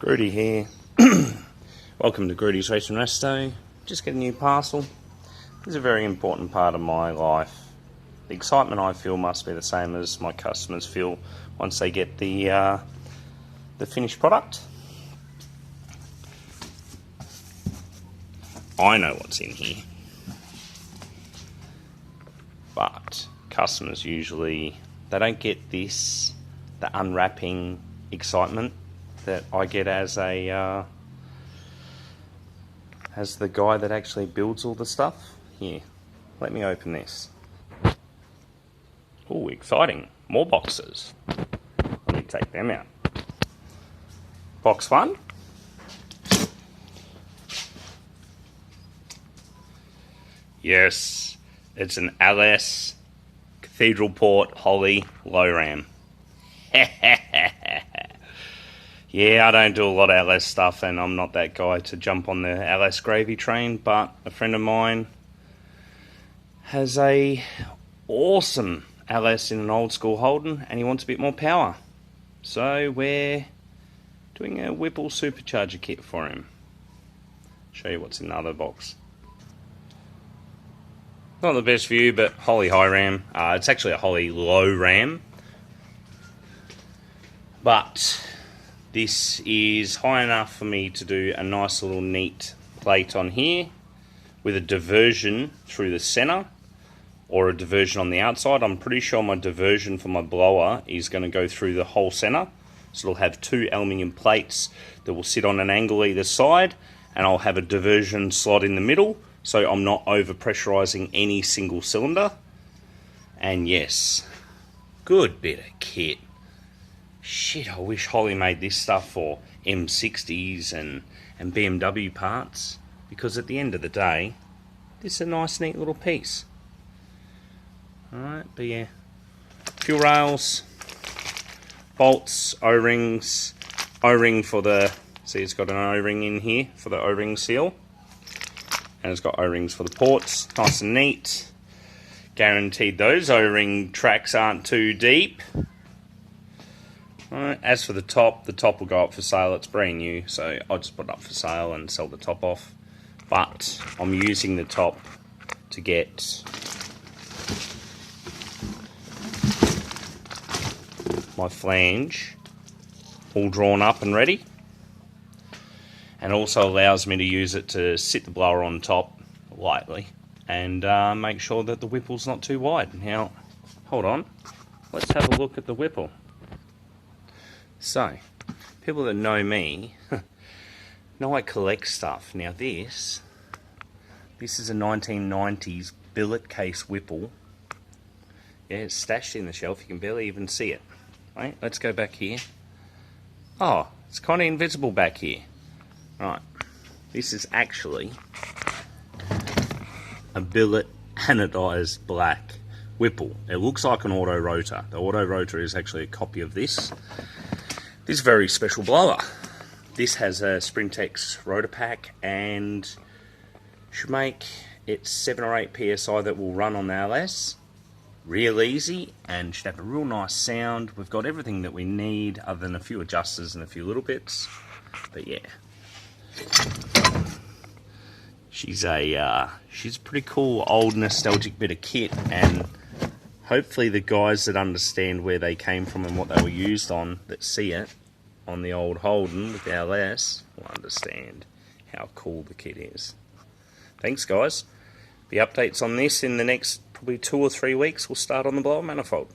Grudy here. Welcome to Grudy's Racing Resto. Just get a new parcel. This is a very important part of my life. The excitement I feel must be the same as my customers feel once they get the finished product. I know what's in here, but customers usually, they don't get this, the unwrapping excitement that I get as the guy that actually builds all the stuff. Here, let me open this. Oh, exciting. More boxes. Let me take them out. Box one. Yes, it's an LS Cathedral Port Holly low ram. Yeah, I don't do a lot of LS stuff, and I'm not that guy to jump on the LS gravy train, but a friend of mine has a awesome LS in an old school Holden, and he wants a bit more power. So we're doing a Whipple supercharger kit for him. Show you what's in the other box. Not the best view, but Holly high ram. It's actually a Holly low ram, but this is high enough for me to do a nice little neat plate on here with a diversion through the center or a diversion on the outside. I'm pretty sure my diversion for my blower is going to go through the whole center. So it'll have two aluminium plates that will sit on an angle either side, and I'll have a diversion slot in the middle so I'm not over pressurizing any single cylinder. And yes, good bit of kit. Shit, I wish Holly made this stuff for M60s and BMW parts, because at the end of the day, this is a nice neat little piece. Alright, but yeah, fuel rails, bolts, O-rings, O-ring for the, see it's got an O-ring in here for the O-ring seal, and it's got O-rings for the ports, nice and neat. Guaranteed those O-ring tracks aren't too deep. Alright, as for the top will go up for sale. It's brand new, so I'll just put it up for sale and sell the top off. But I'm using the top to get my flange all drawn up and ready, and also allows me to use it to sit the blower on top lightly and make sure that the Whipple's not too wide. Now, hold on, let's have a look at the Whipple. So, people that know me know I collect stuff. Now this is a 1990s billet case Whipple. Yeah, it's stashed in the shelf, you can barely even see it. Right, let's go back here. Oh, it's kind of invisible back here. Right, this is actually a billet anodized black Whipple. It looks like an auto rotor. The auto rotor is actually a copy of this. This very special blower. This has a Sprintex rotor pack and should make it 7 or 8 PSI that will run on the LS. Real easy, and should have a real nice sound. We've got everything that we need other than a few adjusters and a few little bits. But yeah, she's a pretty cool old nostalgic bit of kit, and hopefully the guys that understand where they came from and what they were used on, that see it on the old Holden with the LS, will understand how cool the kit is. Thanks guys. The updates on this in the next probably 2 or 3 weeks will start on the blower manifold.